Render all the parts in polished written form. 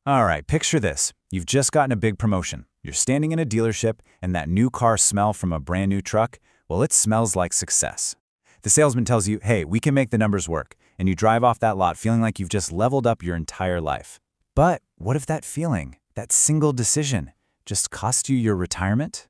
All right, picture this. You've just gotten a big promotion. You're standing in a dealership, and that new car smell from a brand new truck, well, it smells like success. The salesman tells you, hey, we can make the numbers work, and you drive off that lot feeling like you've just leveled up your entire life. But what if that feeling, that single decision, just cost you your retirement?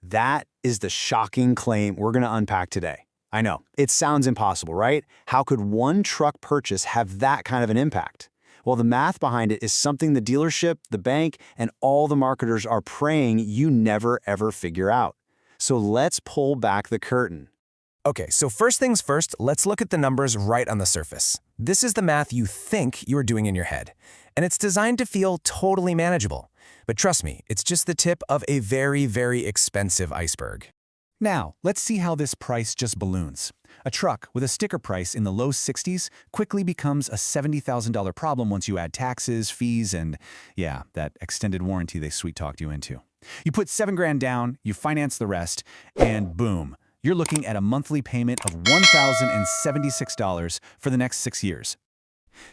That is the shocking claim we're going to unpack today. I know, it sounds impossible, right? How could one truck purchase have that kind of an impact? Well, the math behind it is something the dealership, the bank, and all the marketers are praying you never ever figure out. So let's pull back the curtain. Okay, so first things first, let's look at the numbers right on the surface. This is the math you think you're doing in your head, and it's designed to feel totally manageable. But trust me, it's just the tip of a very, very expensive iceberg. Now, let's see how this price just balloons. A truck with a sticker price in the low 60s quickly becomes a $70,000 problem once you add taxes, fees, and, yeah, that extended warranty they sweet-talked you into. You put $7,000 down, you finance the rest, and boom, you're looking at a monthly payment of $1,076 for the next 6 years.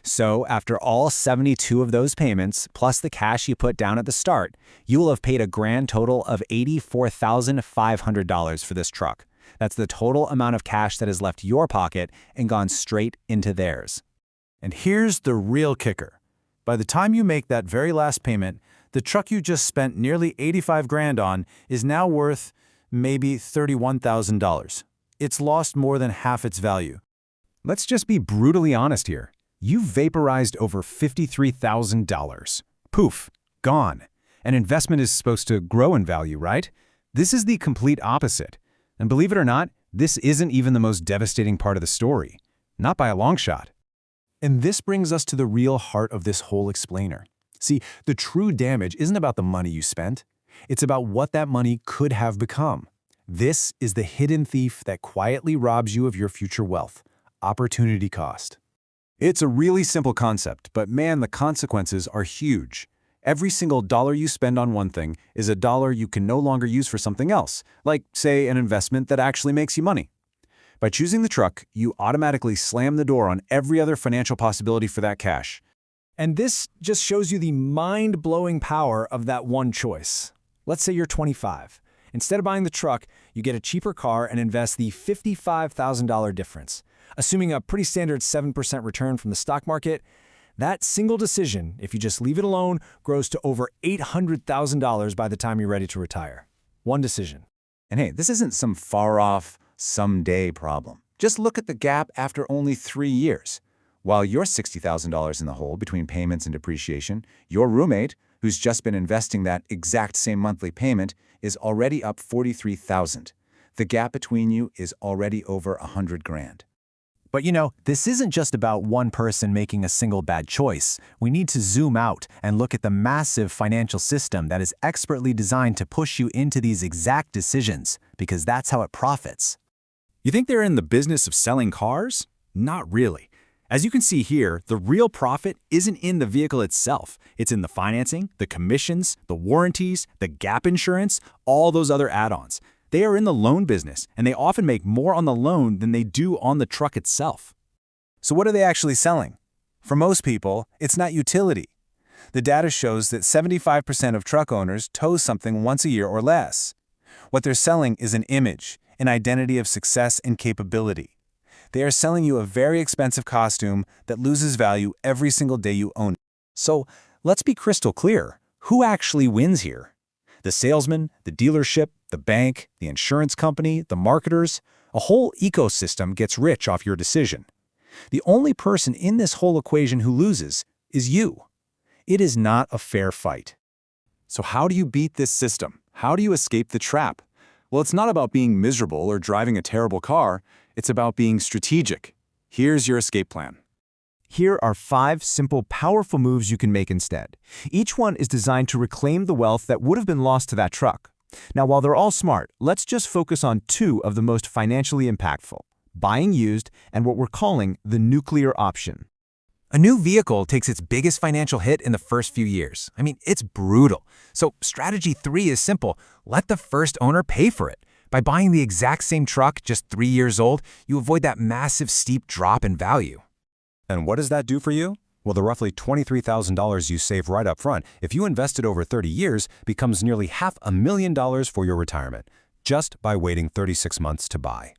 So, after all 72 of those payments, plus the cash you put down at the start, you will have paid a grand total of $84,500 for this truck. That's the total amount of cash that has left your pocket and gone straight into theirs. And here's the real kicker. By the time you make that very last payment, the truck you just spent nearly $85,000 on is now worth maybe $31,000. It's lost more than half its value. Let's just be brutally honest here. You've vaporized over $53,000. Poof, gone. An investment is supposed to grow in value, right? This is the complete opposite. And believe it or not, this isn't even the most devastating part of the story. Not by a long shot. And this brings us to the real heart of this whole explainer. See, the true damage isn't about the money you spent. It's about what that money could have become. This is the hidden thief that quietly robs you of your future wealth. Opportunity cost. It's a really simple concept, but man, the consequences are huge. Every single dollar you spend on one thing is a dollar you can no longer use for something else, like, say, an investment that actually makes you money. By choosing the truck, you automatically slam the door on every other financial possibility for that cash. And this just shows you the mind-blowing power of that one choice. Let's say you're 25. Instead of buying the truck, you get a cheaper car and invest the $55,000 difference. Assuming a pretty standard 7% return from the stock market, that single decision, if you just leave it alone, grows to over $800,000 by the time you're ready to retire. One decision. And hey, this isn't some far-off, someday problem. Just look at the gap after only 3 years. While you're $60,000 in the hole between payments and depreciation, your roommate, who's just been investing that exact same monthly payment, is already up $43,000. The gap between you is already over $100,000. But you know, this isn't just about one person making a single bad choice. We need to zoom out and look at the massive financial system that is expertly designed to push you into these exact decisions, because that's how it profits. You think they're in the business of selling cars? Not really. As you can see here, the real profit isn't in the vehicle itself. It's in the financing, the commissions, the warranties, the gap insurance, all those other add-ons. They are in the loan business, and they often make more on the loan than they do on the truck itself. So what are they actually selling? For most people, it's not utility. The data shows that 75% of truck owners tow something once a year or less. What they're selling is an image, an identity of success and capability. They are selling you a very expensive costume that loses value every single day you own it. So let's be crystal clear. Who actually wins here? The salesman, the dealership, the bank, the insurance company, the marketers. A whole ecosystem gets rich off your decision. The only person in this whole equation who loses is you. It is not a fair fight. So how do you beat this system? How do you escape the trap? Well, it's not about being miserable or driving a terrible car. It's about being strategic. Here's your escape plan. Here are 5 simple, powerful moves you can make instead. Each one is designed to reclaim the wealth that would have been lost to that truck. Now, while they're all smart, let's just focus on 2 of the most financially impactful: buying used and what we're calling the nuclear option. A new vehicle takes its biggest financial hit in the first few years. I mean, it's brutal. So strategy 3 is simple. Let the first owner pay for it. By buying the exact same truck just 3 years old, you avoid that massive steep drop in value. And what does that do for you? Well, the roughly $23,000 you save right up front, if you invested over 30 years, becomes nearly $500,000 for your retirement, just by waiting 36 months to buy.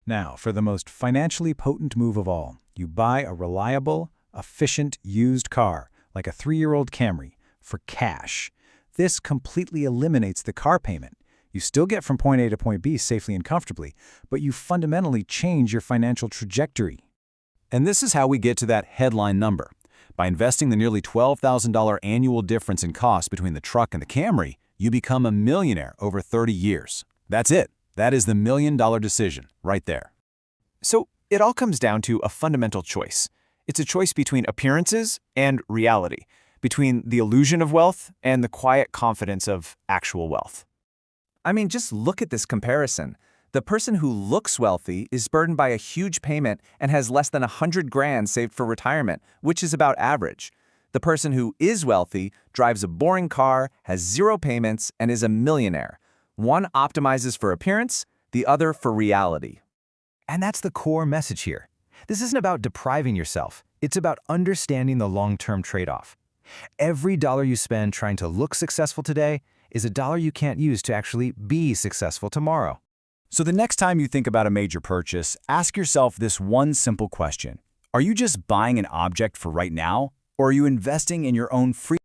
Now, for the most financially potent move of all, you buy a reliable, efficient used car, like a 3-year-old Camry, for cash. This completely eliminates the car payment. You still get from point A to point B safely and comfortably, but you fundamentally change your financial trajectory. And this is how we get to that headline number. By investing the nearly $12,000 annual difference in cost between the truck and the Camry, you become a millionaire over 30 years. That's it. That is the $1 million decision, right there. So it all comes down to a fundamental choice. It's a choice between appearances and reality, between the illusion of wealth and the quiet confidence of actual wealth. I mean, just look at this comparison. The person who looks wealthy is burdened by a huge payment and has less than $100,000 saved for retirement, which is about average. The person who is wealthy drives a boring car, has 0 payments, and is a millionaire. One optimizes for appearance, the other for reality. And that's the core message here. This isn't about depriving yourself. It's about understanding the long-term trade-off. Every dollar you spend trying to look successful today is a dollar you can't use to actually be successful tomorrow. So the next time you think about a major purchase, ask yourself this one simple question. Are you just buying an object for right now, or are you investing in your own free